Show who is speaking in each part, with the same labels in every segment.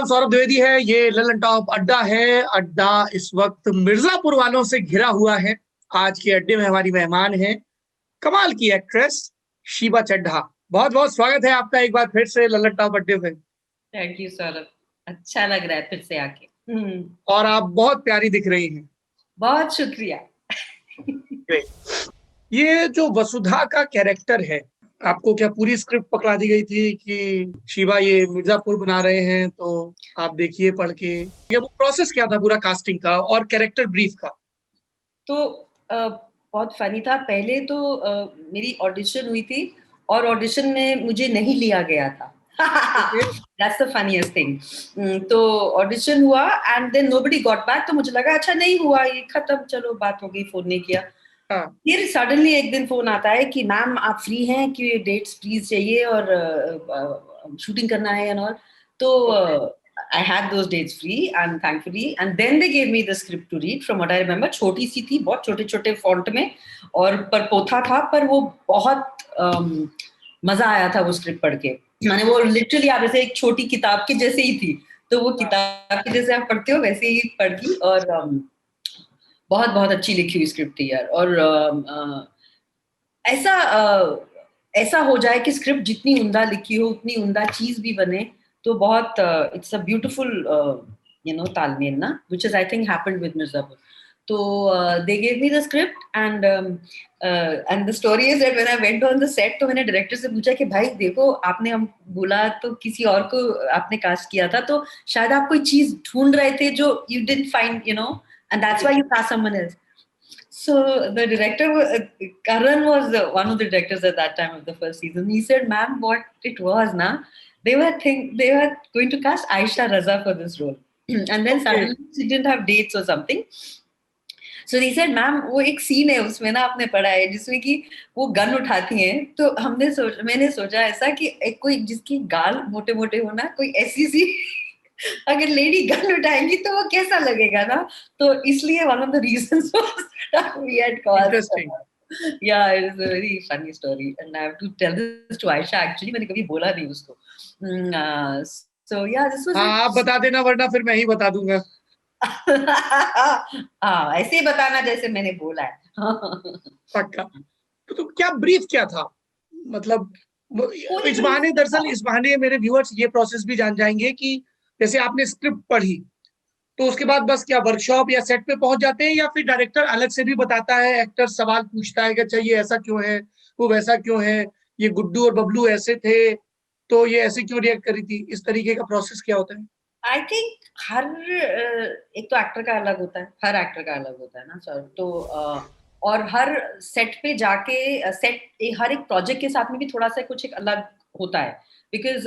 Speaker 1: सौरभ द्विवेदी है। ये ललन टॉप अड्डा है। अड्डा इस वक्त मिर्जापुर वालों से घिरा हुआ है। आज के अड्डे में हमारी मेहमान है कमाल की एक्ट्रेस शीबा चड्ढा। बहुत बहुत स्वागत है आपका एक बार फिर से ललन टॉप अड्डे पे।
Speaker 2: थैंक यू सौरभ, अच्छा लग रहा है फिर से आके।
Speaker 1: और आप बहुत प्यारी दिख रही हैं।
Speaker 2: बहुत शुक्रिया।
Speaker 1: ये जो वसुधा का कैरेक्टर है, आपको क्या पूरी स्क्रिप्ट पकड़ा दी गई थी कि शिवा ये मिर्जापुर बना रहे हैं तो आप देखिए पढ़ के, ये वो प्रोसेस क्या था पूरा कास्टिंग का और कैरेक्टर ब्रीफ का?
Speaker 2: तो बहुत फनी था। पहले तो मेरी ऑडिशन हुई थी और ऑडिशन में मुझे नहीं लिया गया था। That's the funniest thing. तो ऑडिशन हुआ and then nobody got back, तो मुझे लगा अच्छा नहीं हुआ, ये खत्म, चलो बात हो गई, फोन नहीं किया। फिर सडनली एक दिन फोन आता है कि मैम आप फ्री हैं कि डेट्स प्लीज चाहिए और शूटिंग करना है एंड ऑल। तो I had those dates free and thankfully, and then they gave me the script to read. From what I remember, छोटी सी थी, बहुत छोटे छोटे फॉन्ट में और पर पोथा था, पर वो बहुत मजा आया था वो स्क्रिप्ट पढ़ के। मैंने वो लिटरली आप जैसे एक छोटी किताब के जैसे ही थी, तो वो किताब के जैसे आप पढ़ते हो वैसे ही पढ़ ली और बहुत बहुत अच्छी लिखी हुई स्क्रिप्ट थी यार। और ऐसा हो जाए कि स्क्रिप्ट जितनी उम्दा लिखी हो उतनी उम्दा चीज भी बने, तो बहुत इट्स अ ब्यूटीफुल तालमेल ना, which is I think happened with Mirzapur. तो they gave me the script and the story is that when I went on the set, तो मैंने डायरेक्टर से पूछा कि भाई देखो, आपने हम बोला तो किसी और को आपने कास्ट किया था, तो शायद आप कोई चीज ढूंढ रहे थे जो you didn't find, and that's why you cast someone else. So the director, Karan was one of the directors at that time of the first season. He said, "Ma'am, what it was, na? They were going to cast Aisha Raza for this role, and then suddenly she didn't have dates or something. So they said, "Ma'am, वो एक scene है उसमें ना, आपने पढ़ा है जिसमें कि वो गन उठाती हैं, तो मैंने सोचा ऐसा कि एक कोई जिसकी गाल मोटे मोटे होना, कोई ऐसी सी अगर लेडी गन उठाएंगी तो वो कैसा लगेगा ना, तो इसलिए one of the reasons was that we had called."
Speaker 1: Interesting.
Speaker 2: Yeah, it is a very funny story and I have to tell this to Aisha actually, मैंने कभी बोला नहीं उसको। So yeah, this was
Speaker 1: आप बता देना वरना फिर मैं ही बता दूंगा।
Speaker 2: ऐसे ही बताना जैसे मैंने बोला है।
Speaker 1: पक्का। तो क्या ब्रीफ क्या था, मतलब इस बहाने, दरअसल इस बहाने मेरे व्यूअर्स ये प्रोसेस भी जान जाएंगे कि जैसे आपने स्क्रिप्ट पढ़ी तो उसके बाद बस क्या वर्कशॉप या सेट पे पहुंच जाते हैं, या फिर डायरेक्टर अलग से भी बताता है, एक्टर सवाल पूछता है कि अच्छा ये ऐसा क्यों है, वो वैसा क्यों है, ये गुड्डू और बबलू ऐसे थे तो ये ऐसे क्यों रिएक्ट करी थी, इस तरीके का प्रोसेस क्या होता है?
Speaker 2: आई थिंक एक तो एक्टर का अलग होता है, हर एक्टर का अलग होता है ना सर, तो और हर सेट पे जाके हर एक प्रोजेक्ट के साथ में भी थोड़ा सा कुछ एक अलग होता है, बिकॉज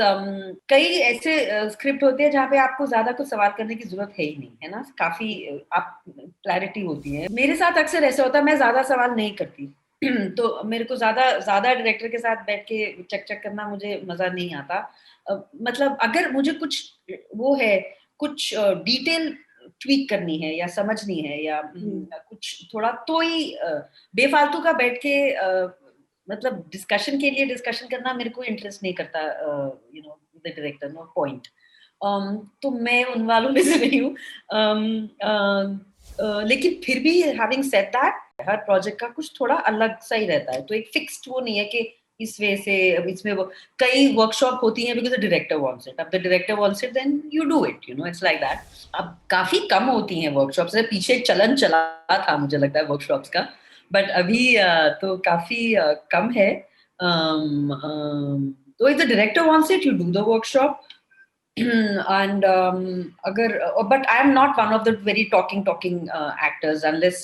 Speaker 2: कई ऐसे स्क्रिप्ट होते हैं जहाँ पे आपको ज्यादा कुछ सवाल करने की जरूरत है ही नहीं, है ना, काफी आप क्लैरिटी होती है। मेरे साथ अक्सर ऐसा होता है, मैं ज्यादा सवाल नहीं करती। तो मेरे को ज्यादा डायरेक्टर के साथ बैठ के चक करना मुझे मजा नहीं आता। मतलब अगर मुझे कुछ वो है, कुछ डिटेल ट्वीक करनी है या समझनी है या कुछ थोड़ा, तो ही बेफालतू का बैठ के मतलब डिस्कशन के लिए डिस्कशन करना मेरे को इंटरेस्ट नहीं करता, द डायरेक्टर, नो पॉइंट। तो मैं उन वालों में से नहीं हूँ। लेकिन फिर भी having said that, her project का कुछ थोड़ा अलग सा ही रहता है, तो एक फिक्स्ड वो नहीं है कि इस वजह से इसमें वो कई वर्कशॉप होती हैं because the director wants it, अब the director wants it then you do it, it's like that. अब काफी कम होती हैं वर्कशॉप्स, पीछे एक चलन चला था मुझे लगता है वर्कशॉप्स का, बट अभी तो काफी कम है। तो if the director wants it, you do the workshop. and अगर but I am not one of the very talking actors unless,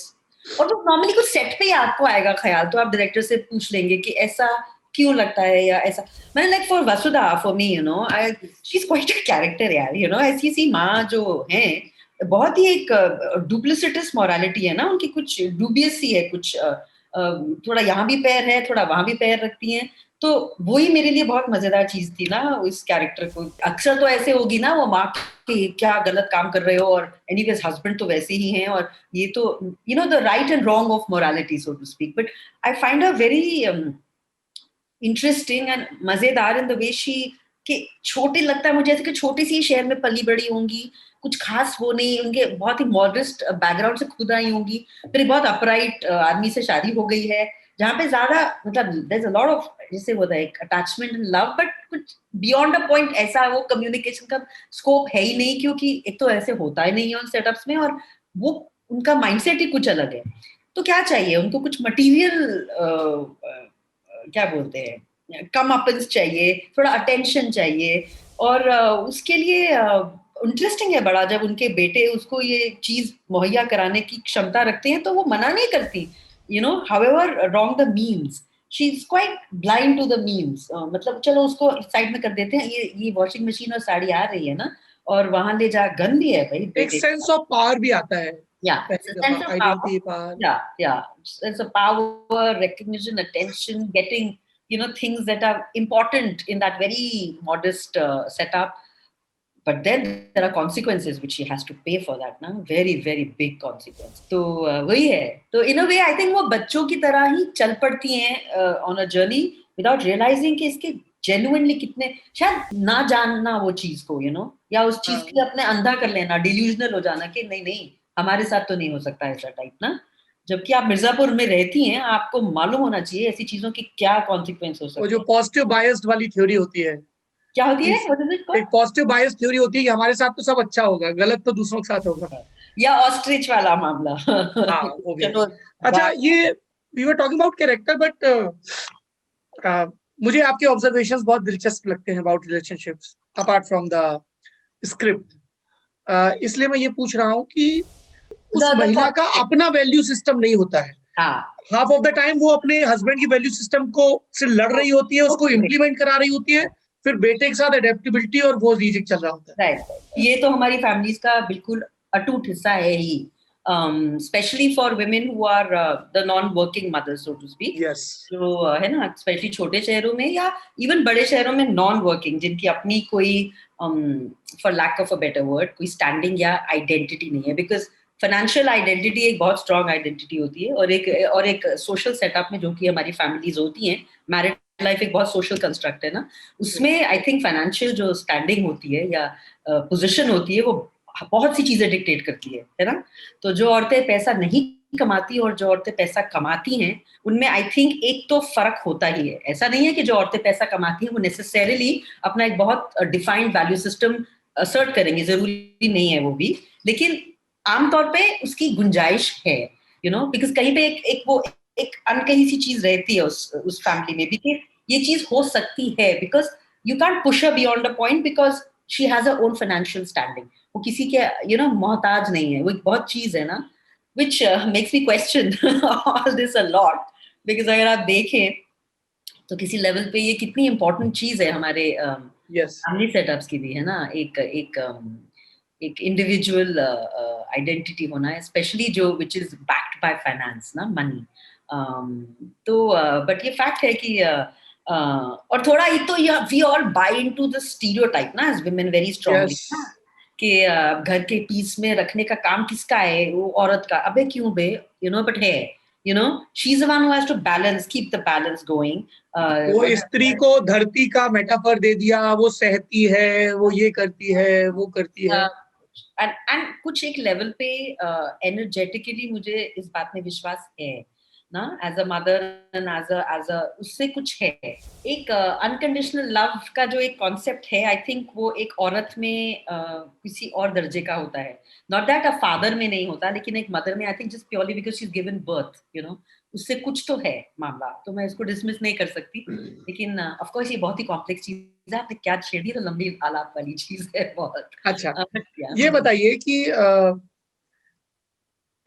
Speaker 2: और तो नॉर्मली कुछ सेट पे ही आपको आएगा ख्याल तो आप डायरेक्टर से पूछ लेंगे कि ऐसा क्यों लगता है या ऐसा। मैंने like for Vasudha, for me she is quite a character यार, ऐसी सी माँ जो है, बहुत ही एक डुप्लिसिटस मोरालिटी है ना उनकी, कुछ डूबियस सी है, कुछ थोड़ा यहाँ भी पैर है थोड़ा वहां भी पैर रखती हैं, तो वही मेरे लिए बहुत मजेदार चीज थी ना इस कैरेक्टर को। अक्सर तो ऐसे होगी ना वो माँ कि क्या गलत काम कर रहे हो, और एनीवेज हस्बैंड तो वैसे ही हैं, और ये तो the right and wrong of morality so to speak, but I find a very interesting and मजेदार इन द वे शी कि छोटे लगता है मुझे ऐसे कि छोटे सी शहर में पली बड़ी होंगी, कुछ खास वो नहीं, उनके बहुत ही मॉडेस्ट बैकग्राउंड से खुद आई होंगी, फिर बहुत अपराइट आदमी से शादी हो गई है, जहाँ पे ज्यादा मतलब there is a lot of जैसे होता है एक अटैचमेंट एंड लव, बट कुछ बियॉन्ड अ पॉइंट ऐसा वो कम्युनिकेशन का स्कोप है ही नहीं, क्योंकि एक तो ऐसे होता ही नहीं है उन सेटअप्स में, और वो उनका माइंडसेट ही कुछ अलग है। तो क्या चाहिए उनको, कुछ मटीरियल क्या बोलते हैं, कम अपन्स चाहिए, थोड़ा अटेंशन चाहिए, और उसके लिए इंटरेस्टिंग है बड़ा जब उनके बेटे उसको ये चीज मुहैया कराने की क्षमता रखते हैं, तो वो मना नहीं करती, you know, however wrong the memes, she is quite blind to the memes, मतलब चलो उसको साइड में कर देते हैं, ये वॉशिंग मशीन और साड़ी आ रही है ना, और वहां ले जा, गन भी है भाई
Speaker 1: एक
Speaker 2: बेटे,
Speaker 1: सेंस ऑफ पावर भी आता है
Speaker 2: या
Speaker 1: पहली दफा,
Speaker 2: sense of power,
Speaker 1: identity power.
Speaker 2: yeah, sense of power, recognition, attention, getting, you know, things that are important in that very modest setup, but then there are consequences which she has to pay for that ना, very very big consequence। तो वही है, तो in a way I think वो बच्चों की तरह ही चल पड़ती हैं on a journey without realizing कि इसके genuinely कितने, शायद ना जानना वो चीज को, you know, या उस चीज के अपने अंधा कर लेना, delusional हो जाना कि नहीं नहीं हमारे साथ तो नहीं हो सकता ऐसा टाइप ना, जबकि आप मिर्जापुर में रहती हैं, आपको मालूम होना चाहिए ऐसी चीजों की क्या कॉन्सिक्वेंस हो
Speaker 1: वो
Speaker 2: सकते
Speaker 1: जो
Speaker 2: हैं।
Speaker 1: पॉजिटिव बायस्ड वाली थ्योरी होती है,
Speaker 2: क्या होती है,
Speaker 1: इस
Speaker 2: व्हाट इज इट
Speaker 1: एक पॉजिटिव बायस थ्योरी होती है कि हमारे साथ तो सब अच्छा होगा, गलत तो दूसरों के साथ होगा।
Speaker 2: या ऑस्ट्रिच वाला मामला
Speaker 1: हाँ वो भी।
Speaker 2: चलो
Speaker 1: अच्छा, ये we were talking about character, but मुझे आपके ऑब्जर्वेशंस बहुत दिलचस्प लगते हैं about relationships apart from the script. इसलिए मैं ये पूछ रहा हूँ कि उस महिला का अपना वैल्यू सिस्टम नहीं होता है,
Speaker 2: हाँ
Speaker 1: हाफ ऑफ द टाइम वो अपने हस्बैंड की वैल्यू सिस्टम को से लड़ रही होती है, उसको इम्प्लीमेंट करा रही होती है, फिर बेटे के साथ अडेप्टेबिलिटी और वो रिजिक चल रहा होता है।
Speaker 2: राइट, ये तो हमारी फैमिलीज का बिल्कुल अटूट हिस्सा है ही, specially for women who are the non working mothers so to speak,
Speaker 1: yes.
Speaker 2: जो है ना स्पेशली छोटे शहरों में या इवन बड़े शहरों में नॉन वर्किंग, जिनकी अपनी कोई for lack of a better word कोई स्टैंडिंग या आइडेंटिटी नहीं है, बिकॉज फाइनेंशियल आइडेंटिटी एक बहुत स्ट्रॉन्ग आइडेंटिटी होती है, और एक सोशल सेटअप में जो कि हमारी फैमिलीज होती हैं, मैरिड लाइफ एक बहुत सोशल कंस्ट्रक्ट है ना, उसमें आई थिंक फाइनेंशियल जो स्टैंडिंग होती है या पोजीशन होती है वो बहुत सी चीजें डिक्टेट करती है ना। तो जो औरतें पैसा नहीं कमाती और जो औरतें पैसा कमाती हैं, उनमें आई थिंक एक तो फर्क होता ही है। ऐसा नहीं है कि जो औरतें पैसा कमाती हैं वो नेसेसरीली अपना एक बहुत डिफाइंड वैल्यू सिस्टम असर्ट करेंगे, जरूरी नहीं है वो भी, लेकिन आमतौर पे उसकी गुंजाइश है, यू नो, बिकॉज कहीं पे एक अनकही सी चीज रहती है उस फैमिली में भी कि ये चीज हो सकती है, because you can't push her beyond a point, because she has a own financial standing, वो किसी के यू नो मोहताज नहीं है, वो एक बहुत चीज है ना, which makes me question all this a lot, because अगर आप देखें तो किसी लेवल पे ये कितनी इम्पोर्टेंट चीज है हमारे
Speaker 1: यस।
Speaker 2: फैमिली सेटअप्स की भी, है ना, एक इंडिविजुअल आइडेंटिटी होना है, स्पेशली जो which is backed by finance ना, मनी। तो बट ये फैक्ट है कि और थोड़ा एक तो we all buy into the stereotype ना as women very strongly
Speaker 1: yes.
Speaker 2: कि घर के पीस में रखने का काम किसका है, वो औरत का, अबे क्यों बे, यू नो, बट है, you know, she is the one who has to balance, keep the balance going.
Speaker 1: वो स्त्री को धरती का मेटाफर दे दिया, वो सहती है, वो ये करती है, वो करती है।
Speaker 2: एंड कुछ एक लेवल पे एनर्जेटिकली मुझे इस बात में विश्वास है ना, as a mother and as a उससे कुछ है, एक अनकंडीशनल लव का जो एक कॉन्सेप्ट है, आई थिंक वो एक औरत में किसी और दर्जे का होता है, नॉट दैट अ फादर में नहीं होता, लेकिन एक मदर में I think just purely because she is given birth, you know, उससे कुछ तो है मामला, तो मैं इसको डिसमिस नहीं कर सकती, लेकिन ऑफ कोर्स ये बहुत ही कॉम्प्लेक्स चीज है, आपने क्या छेड़ी, तो लंबी आलाप वाली चीज है बहुत।
Speaker 1: अच्छा, ये बताइए कि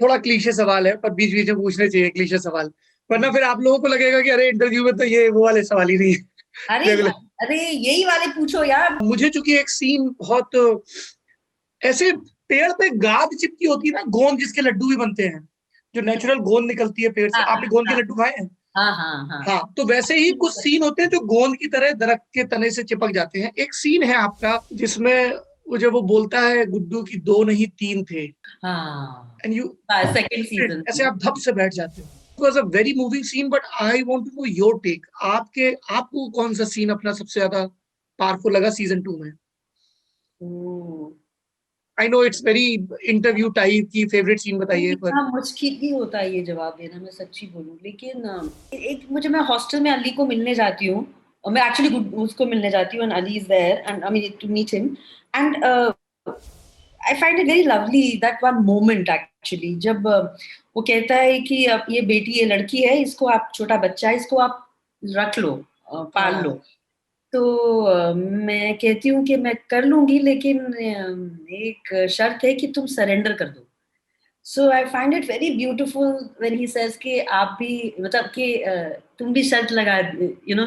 Speaker 1: थोड़ा क्लीशे सवाल है पर बीच बीच में पूछने चाहिए क्लीशे सवाल, वरना फिर आप लोगों को लगेगा कि अरे इंटरव्यू में तो ये वो वाले सवाल ही नहीं है
Speaker 2: अरे
Speaker 1: रेगुलर।
Speaker 2: अरे यही वाले पूछो यार।
Speaker 1: मुझे चूंकि एक सीन बहुत ऐसे, पेड़ पे गाद चिपकी होती है ना, गोंद जिसके लड्डू भी बनते हैं, जो नेचुरल गोंद निकलती है पेड़ से,
Speaker 2: हाँ
Speaker 1: आपने गोंद के
Speaker 2: हाँ
Speaker 1: लड्डू खाए हैं?
Speaker 2: हाँ हाँ हाँ
Speaker 1: हाँ, तो वैसे ही कुछ सीन होते हैं जो गोंद की तरह दरख्त के तने से चिपक जाते हैं। एक सीन है आपका जिसमें वो जब वो बोलता है गुड्डू की दो नहीं तीन थे,
Speaker 2: हाँ,
Speaker 1: एंड यू
Speaker 2: सेकंड सीजन
Speaker 1: ऐसे आप धप से बैठ जाते हो। It was a very moving scene, but I want to know your take. आपको कौन सा सीन अपना सबसे ज्यादा पावरफुल लगा सीजन 2 में?
Speaker 2: Oh,
Speaker 1: I know it's very interview type की फेवरेट सीन बताइए, पर
Speaker 2: इतना मुश्किल ही होता है ये जवाब देना, मैं सच्ची बोलूं। लेकिन एक मुझे, मैं हॉस्टल में अली को मिलने जाती हूँ, और मैं एक्चुअली उसको मिलने जाती हूँ, and Ali is there, and I mean to meet him, and I find it very lovely that one moment actually, जब वो कहता है कि अब ये बेटी, ये लड़की है, इसको आप, छोटा बच्चा है, इसको आप रख लो, पाल लो। तो मैं कहती हूँ कि मैं कर लूंगी, लेकिन एक शर्त है कि तुम सरेंडर कर दो। So I find it very beautiful when he says कि आप भी, मतलब कि तुम भी शर्त लगा,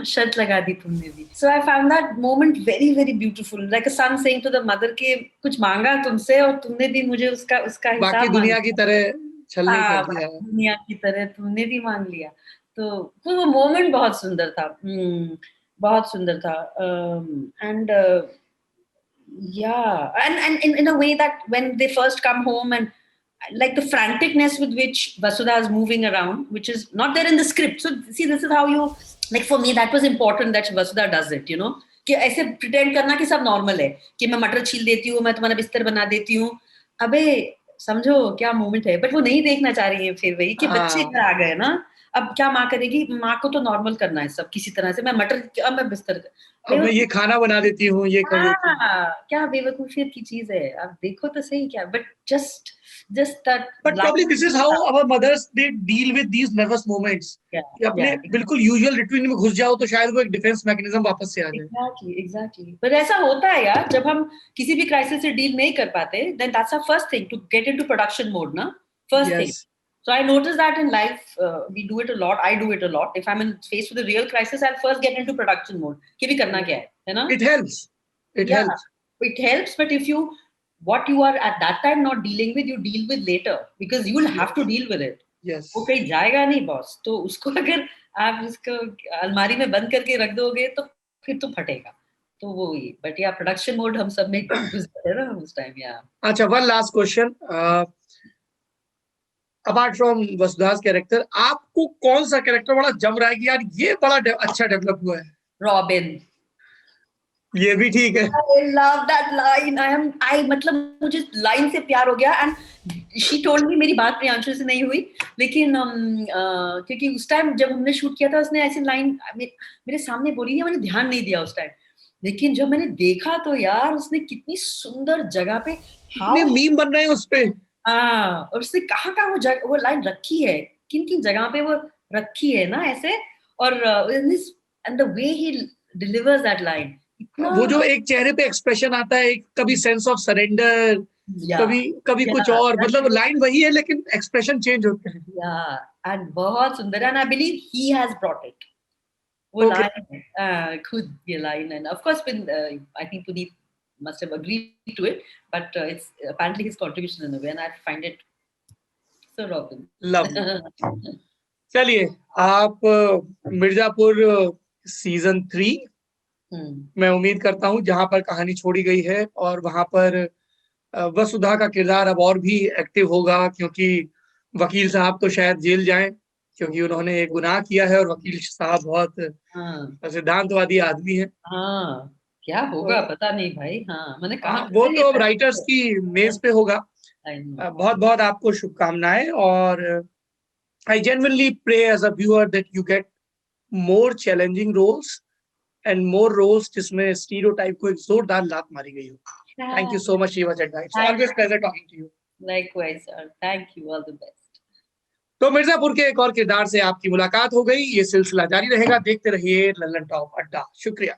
Speaker 2: शर्त लगा दी तुमने भी। So I found that moment very very beautiful, like a son saying to the mother के कुछ मांगा तुमसे और तुमने भी मुझे उसका उसका
Speaker 1: बाकी
Speaker 2: हिसाब
Speaker 1: दुनिया
Speaker 2: मांगा।
Speaker 1: की तरह छलनी कर
Speaker 2: हाँ,
Speaker 1: दिया।
Speaker 2: दुनिया की तरह तुमने भी मांग लिया। तो वो मोमेंट बहुत सुंदर था। बहुत सुंदर था। And yeah, and in a way that when they first come home, and like the franticness with which Vasudha is moving around, which is not there in the script. So see, this is how you, like, for me that was important that Vasudha does it, कि ऐसे pretend करना कि सब normal है, कि मैं मटर छील देती हूँ, मैं तुम्हारा बिस्तर बना देती हूँ। अबे समझो क्या मोमेंट है, बट वो नहीं देखना चाह रही है फिर वही कि बच्चे घर आ गए ना, अब क्या माँ करेगी, माँ को तो नॉर्मल करना है सब किसी तरह से, मैं मटर, अब मैं बिस्तर,
Speaker 1: अब मैं ये खाना बना देती हूँ, ये कर देती हूँ।
Speaker 2: क्या बेवकूफियत की चीज है, आप देखो तो सही क्या, but just just that
Speaker 1: But probably this is how our mothers they deal with these nervous moments. कि अपने बिल्कुल यूजुअल रूटीन में घुस जाओ तो शायद वो एक डिफेंस मैकेनिज्म वापस से आ जाए।
Speaker 2: एग्जैक्टली, पर ऐसा होता है यार, जब हम किसी भी क्राइसिस से डील नहीं कर पाते, then that's our first thing to get into production mode ना, first thing.
Speaker 1: Yes.
Speaker 2: So I noticed that in life, we do it a lot. I do it a lot. If I'm faced with a real crisis, I'll first get into production mode. कि भी करना क्या है ना?
Speaker 1: It helps. It
Speaker 2: Yeah,
Speaker 1: helps.
Speaker 2: it helps. But if you, what you are at that time not dealing with, you deal with later, because you will have to deal with it.
Speaker 1: Yes.
Speaker 2: वो कहीं जाएगा नहीं boss, तो उसको अगर आप इसको अलमारी में बंद करके रख दोगे तो फिर तो फटेगा। तो वो ही, बट या प्रोडक्शन मोड हम सब में घुस गए ना उस टाइम। या
Speaker 1: अच्छा, one last question. Apart from Vasudha's character, आपको कौन सा कैरेक्टर बड़ा जम रहा है कि यार ये बड़ा अच्छा डेवलप हुआ है?
Speaker 2: रॉबिन,
Speaker 1: ये भी ठीक है।
Speaker 2: I love that line. मतलब मुझे लाइन से प्यार हो गया, एंड she told me, मेरी बात प्रियांशु से नहीं हुई, लेकिन क्योंकि उस टाइम जब हमने शूट किया था, उसने ऐसी लाइन मेरे सामने बोली है, मैंने ध्यान नहीं दिया उस टाइम, लेकिन जब मैंने देखा तो यार उसने कितनी सुंदर जगह पे,
Speaker 1: कितने मीम बन रहे हैं उस पे।
Speaker 2: हाँ, और उसने कहाँ कहाँ वो लाइन रखी है, किन किन जगह पे वो रखी है ना ऐसे, और and the way he delivers that line, इतना
Speaker 1: वो जो एक चेहरे पे एक्सप्रेशन आता है, एक कभी सेंस ऑफ सरेंडर, कभी कभी कुछ और, मतलब लाइन वही है लेकिन एक्सप्रेशन चेंज होते हैं।
Speaker 2: एंड बहुत सुंदर, and I believe he has brought it, वो लाइन खुद ये line, end of course I think Puneet must have agreed to it, but it's apparently his contribution in a way, and I find it so Robin.
Speaker 1: Love. चलिए, आप Mirzapur season 3 मैं उम्मीद करता हूँ जहां पर कहानी छोड़ी गई है, और वहां पर वसुधा का किरदार अब और भी एक्टिव होगा, क्योंकि वकील साहब तो शायद जेल जाएं क्योंकि उन्होंने एक गुनाह किया है, और वकील साहब बहुत सिद्धांतवादी आदमी है।
Speaker 2: क्या होगा पता नहीं भाई। मैंने कहा
Speaker 1: वो तो अब राइटर्स की मेज पे होगा। बहुत बहुत आपको शुभकामनाएं, और I genuinely pray as a viewer that you get more challenging roles and more roles जिसमें स्टीरियोटाइप को एक जोरदार लात मारी गई हो। Thank you so much, Shiva Chandra. It's always pleasure talking to you.
Speaker 2: Likewise, sir. Thank you. All the best.
Speaker 1: तो मिर्जापुर के एक और किरदार से आपकी मुलाकात हो गई। ये सिलसिला जारी रहेगा। देखते रहिए लल्लन टॉप अड्डा। शुक्रिया।